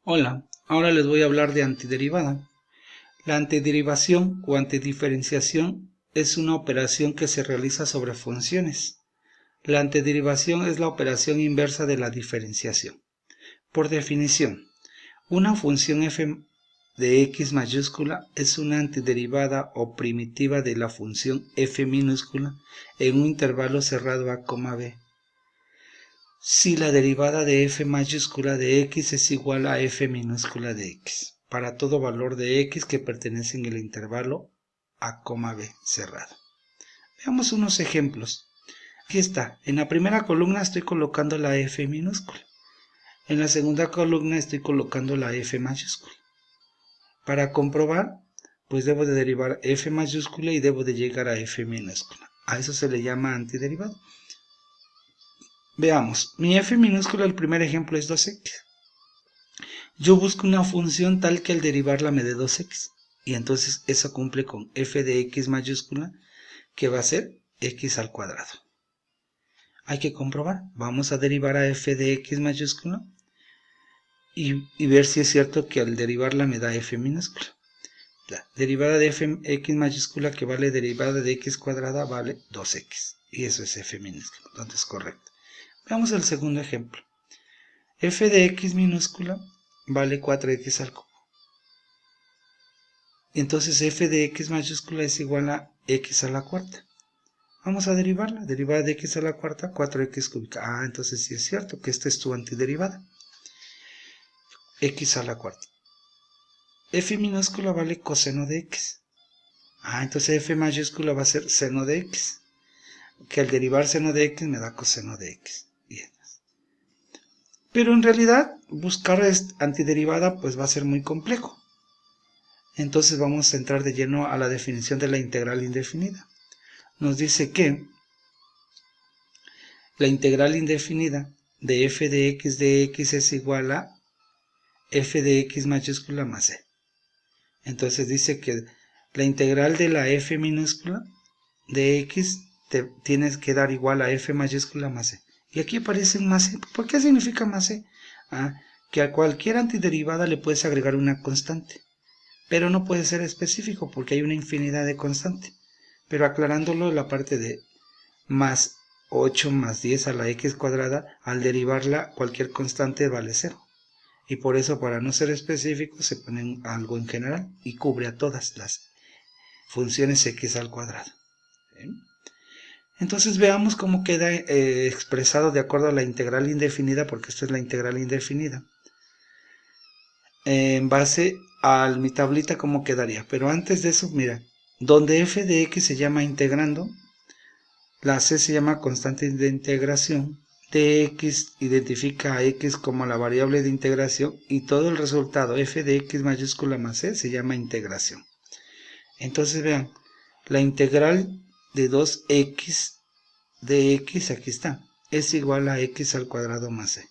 Hola, ahora les voy a hablar de antiderivada. La antiderivación o antidiferenciación es una operación que se realiza sobre funciones. La antiderivación es la operación inversa de la diferenciación. Por definición, una función f de x mayúscula es una antiderivada o primitiva de la función f minúscula en un intervalo cerrado a, b. Si la derivada de f mayúscula de x es igual a f minúscula de x, para todo valor de x que pertenece en el intervalo a, b cerrado. Veamos unos ejemplos. Aquí está, en la primera columna estoy colocando la f minúscula. En la segunda columna estoy colocando la f mayúscula. Para comprobar, pues debo de derivar f mayúscula y debo de llegar a f minúscula. A eso se le llama antiderivada. Veamos, mi f minúscula, el primer ejemplo es 2x. Yo busco una función tal que al derivarla me dé 2x. Y entonces eso cumple con f de x mayúscula, que va a ser x al cuadrado. Hay que comprobar. Vamos a derivar a f de x mayúscula y ver si es cierto que al derivarla me da f minúscula. La derivada de x mayúscula, que vale derivada de x cuadrada, vale 2x. Y eso es f minúscula. Entonces, correcto. Veamos el segundo ejemplo. F de x minúscula vale 4x al cubo. Entonces f de x mayúscula es igual a x a la cuarta. Vamos a derivarla. Derivada de x a la cuarta, 4x cúbica. Entonces sí es cierto que esta es tu antiderivada. X a la cuarta. F minúscula vale coseno de x. Entonces f mayúscula va a ser seno de x. Que al derivar seno de x me da coseno de x. Bien. Pero en realidad buscar antiderivada pues va a ser muy complejo. Entonces vamos a entrar de lleno a la definición de la integral indefinida. Nos dice que la integral indefinida de f de x es igual a f de x mayúscula más c. Entonces dice que la integral de la f minúscula de x te tienes que dar igual a f mayúscula más c. Y aquí aparece un más c. ¿Por qué significa más c? Que a cualquier antiderivada le puedes agregar una constante. Pero no puede ser específico porque hay una infinidad de constantes. Pero aclarándolo, la parte de más 8 más 10 a la x cuadrada, al derivarla cualquier constante vale 0. Y por eso, para no ser específico, se pone algo en general y cubre a todas las funciones x al cuadrado. Entonces veamos cómo queda expresado de acuerdo a la integral indefinida, porque esta es la integral indefinida. En base a mi tablita cómo quedaría. Pero antes de eso, mira, donde f de x se llama integrando, la c se llama constante de integración, dx identifica a x como la variable de integración y todo el resultado f de x mayúscula más c se llama integración. Entonces vean, la integral de 2x de x, aquí está, es igual a x al cuadrado más c.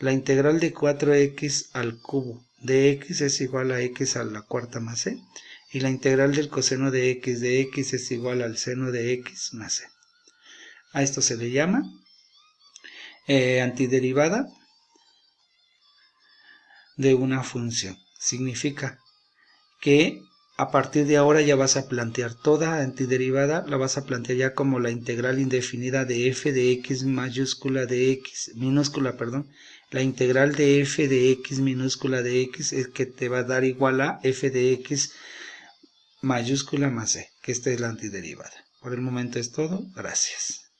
La integral de 4x al cubo de x es igual a x a la cuarta más c. Y la integral del coseno de x es igual al seno de x más c. A esto se le llama antiderivada de una función. Significa que a partir de ahora ya vas a plantear toda antiderivada, la vas a plantear ya como la integral indefinida de f de x mayúscula de x, minúscula, perdón. La integral de f de x minúscula de x es que te va a dar igual a f de x mayúscula más c, que esta es la antiderivada. Por el momento es todo. Gracias.